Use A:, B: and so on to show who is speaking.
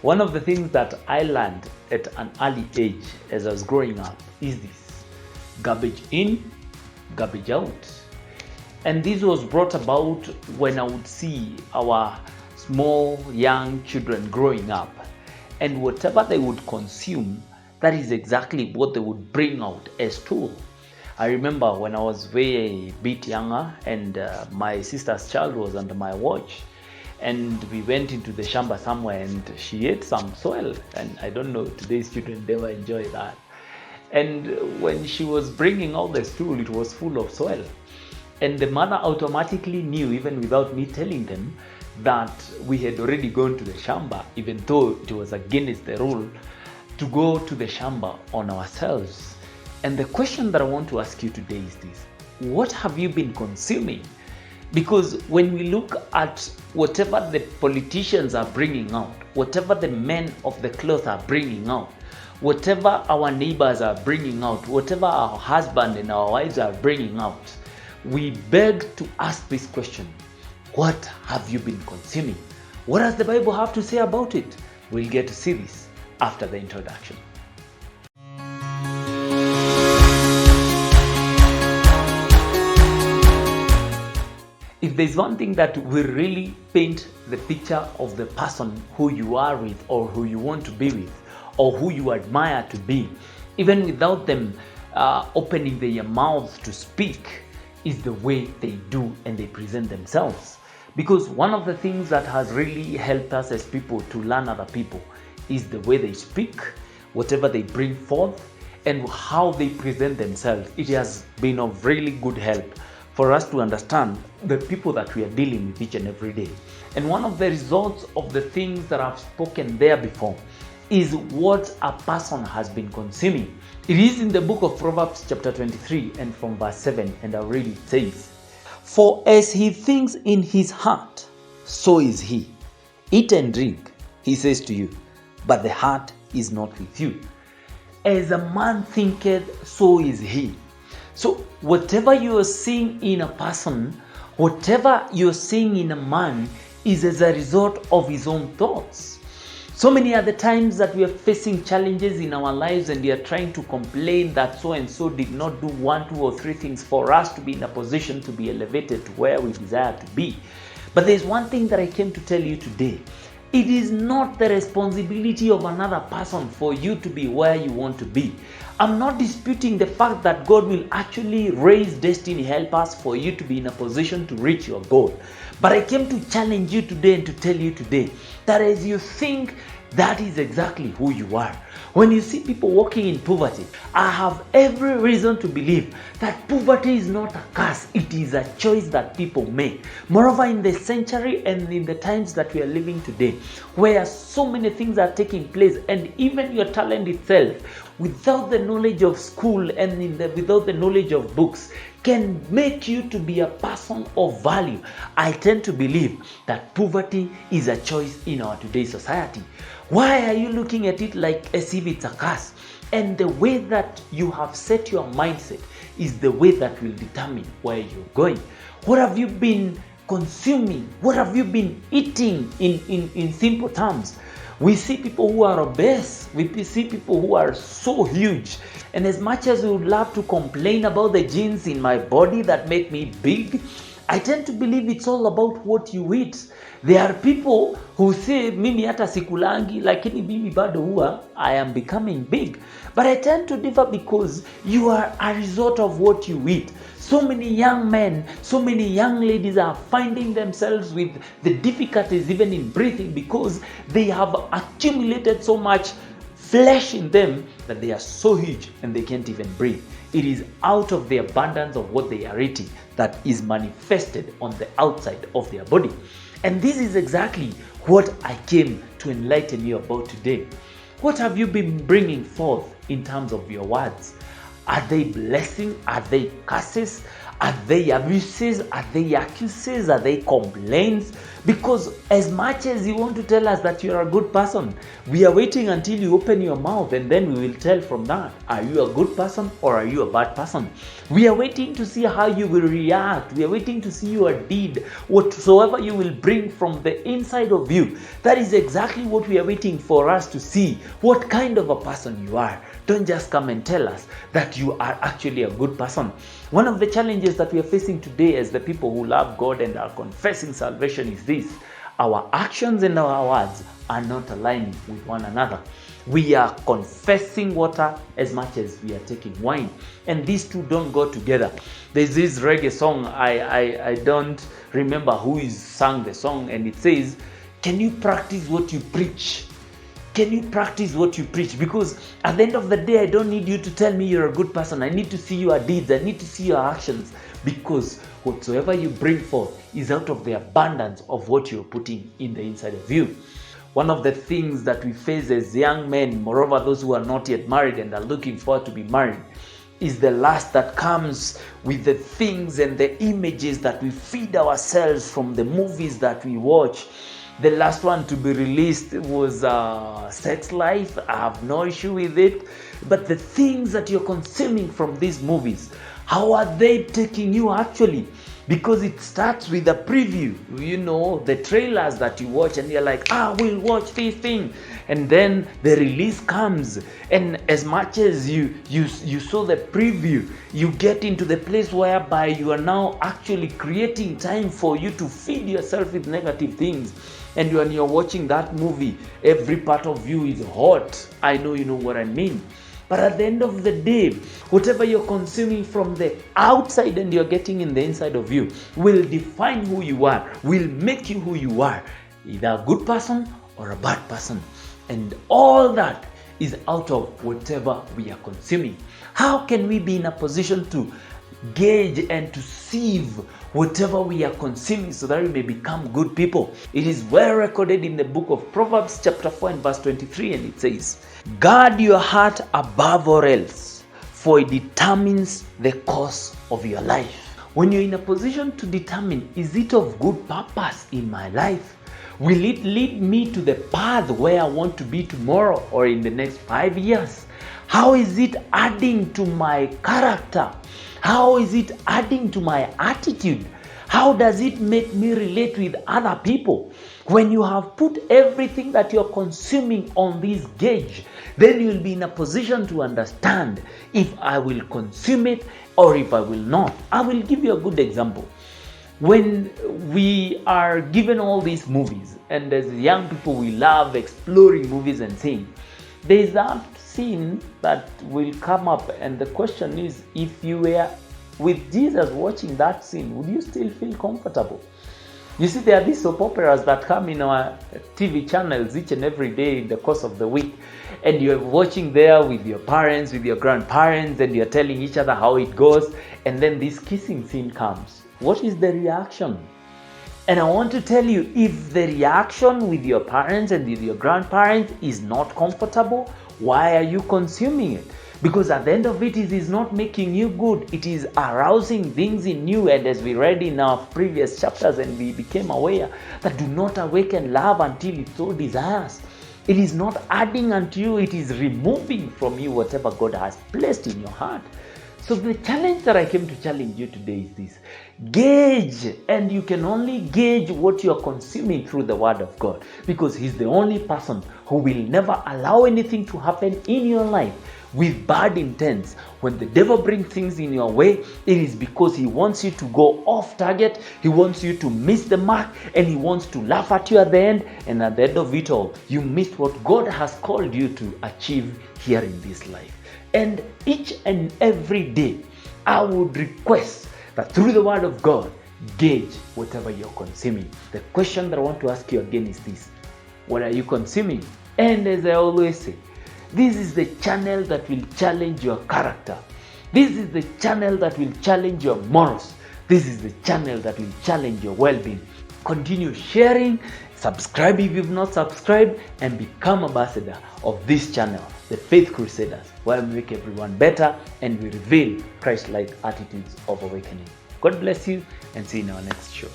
A: One of the things that I learned at an early age as I was growing up is this: garbage in, garbage out. And this was brought about when I would see our small young children growing up, and whatever they would consume, that is exactly what they would bring out as tool. I remember when I was very bit younger and my sister's child was under my watch, and we went into the shamba somewhere and she ate some soil, and I don't know, today's children never enjoy that. And when she was bringing out the stool, it was full of soil. And the mother automatically knew, even without me telling them, that we had already gone to the shamba, even though it was against the rule to go to the shamba on ourselves. And the question that I want to ask you today is this: what have you been consuming? Because when we look at whatever the politicians are bringing out, whatever the men of the cloth are bringing out, whatever our neighbors are bringing out, whatever our husband and our wives are bringing out, we beg to ask this question: what have you been consuming? What does the Bible have to say about it? We'll get to see this after the introduction. If there's one thing that will really paint the picture of the person who you are with, or who you want to be with, or who you admire to be, even without them opening their mouths to speak, is the way they do and they present themselves. Because one of the things that has really helped us as people to learn other people is the way they speak, whatever they bring forth, and how they present themselves. It has been of really good help for us to understand the people that we are dealing with each and every day. And one of the results of the things that I've spoken there before is what a person has been consuming. It is in the book of Proverbs chapter 23 and from verse 7, and I'll read it. It says, "For as he thinks in his heart, so is he. Eat and drink, he says to you, but the heart is not with you. As a man thinketh, so is he." So whatever you are seeing in a person, whatever you're seeing in a man, is as a result of his own thoughts. So many are the times that we are facing challenges in our lives and we are trying to complain that so and so did not do 1, 2, or 3 things for us to be in a position to be elevated to where we desire to be. But there's one thing that I came to tell you today. It is not the responsibility of another person for you to be where you want to be. I'm not disputing the fact that God will actually raise destiny helpers for you to be in a position to reach your goal. But I came to challenge you today and to tell you today that as you think, that is exactly who you are. When you see people walking in poverty, I have every reason to believe that poverty is not a curse. It is a choice that people make. Moreover, in the century and in the times that we are living today, where so many things are taking place, and even your talent itself, without the knowledge of school and without the knowledge of books, can make you to be a person of value. I tend to believe that poverty is a choice in our today's society. Why are you looking at it like as if it's a curse? And the way that you have set your mindset is the way that will determine where you're going. What have you been consuming? What have you been eating in simple terms? We see people who are obese. We see people who are so huge. And as much as we would love to complain about the genes in my body that make me big, I tend to believe it's all about what you eat. There are people who say, mimi hata sikulangi, lakini mimi bado huwa I am becoming big. But I tend to differ because you are a result of what you eat. So many young men, so many young ladies are finding themselves with the difficulties even in breathing because they have accumulated so much flesh in them that they are so huge and they can't even breathe. It is out of the abundance of what they are eating that is manifested on the outside of their body. And this is exactly what I came to enlighten you about today. What have you been bringing forth in terms of your words? Are they blessing? Are they curses? Are they abuses? Are they accusations? Are they complaints? Because as much as you want to tell us that you're a good person, we are waiting until you open your mouth, and then we will tell from that, are you a good person or are you a bad person? We are waiting to see how you will react. We are waiting to see your deed, whatsoever you will bring from the inside of you. That is exactly what we are waiting for us to see, what kind of a person you are. Don't just come and tell us that you are actually a good person. One of the challenges that we are facing today as the people who love God and are confessing salvation is this: our actions and our words are not aligning with one another. We are confessing water as much as we are taking wine, and these two don't go together. There's this reggae song, I don't remember who is sang the song, and it says, can you practice what you preach? Can you practice what you preach? Because at the end of the day, I don't need you to tell me you're a good person. I need to see your deeds. I need to see your actions. Because whatsoever you bring forth is out of the abundance of what you're putting in the inside of you. One of the things that we face as young men, moreover those who are not yet married and are looking forward to be married, is the lust that comes with the things and the images that we feed ourselves from the movies that we watch. The last one to be released was Sex Life. I have no issue with it. But the things that you're consuming from these movies, how are they taking you actually? Because it starts with a preview, the trailers that you watch, and you're like, we'll watch this thing. And then the release comes, and as much as you saw the preview, you get into the place whereby you are now actually creating time for you to feed yourself with negative things. And when you're watching that movie, every part of you is hot. I know you know what I mean. But at the end of the day, whatever you're consuming from the outside and you're getting in the inside of you will define who you are, will make you who you are, either a good person or a bad person. And all that is out of whatever we are consuming. How can we be in a position to gauge and to sieve whatever we are consuming so that we may become good people? It is well recorded in the book of Proverbs chapter 4 and verse 23, and it says, guard your heart above all else, for it determines the course of your life. When you're in a position to determine, is it of good purpose in my life? Will it lead me to the path where I want to be tomorrow or in the next 5 years? How is it adding to my character? How is it adding to my attitude? How does it make me relate with other people? When you have put everything that you're consuming on this gauge, then you'll be in a position to understand if I will consume it or if I will not. I will give you a good example. When we are given all these movies, and as young people we love exploring movies and seeing, there is that scene that will come up, and the question is, if you were with Jesus watching that scene, would you still feel comfortable? You see, there are these soap operas that come in our TV channels each and every day in the course of the week, and you're watching there with your parents, with your grandparents, and you're telling each other how it goes, and then this kissing scene comes. What is the reaction? And I want to tell you, if the reaction with your parents and with your grandparents is not comfortable, why are you consuming it? Because at the end of it, it is not making you good. It is arousing things in you. And as we read in our previous chapters, and we became aware that do not awaken love until it so desires. It is not adding unto you. It is removing from you whatever God has placed in your heart. So the challenge that I came to challenge you today is this: gauge, and you can only gauge what you're consuming through the Word of God, because He's the only person who will never allow anything to happen in your life with bad intents. When the devil brings things in your way, it is because he wants you to go off target, he wants you to miss the mark, and he wants to laugh at you at the end, and at the end of it all, you miss what God has called you to achieve here in this life. And each and every day, I would request that through the Word of God, gauge whatever you're consuming. The question that I want to ask you again is this: what are you consuming? And as I always say, this is the channel that will challenge your character. This is the channel that will challenge your morals. This is the channel that will challenge your well-being. Continue sharing, subscribe if you've not subscribed, and become ambassador of this channel, the Faith Crusaders, where we make everyone better and we reveal Christ-like attitudes of awakening. God bless you and see you in our next show.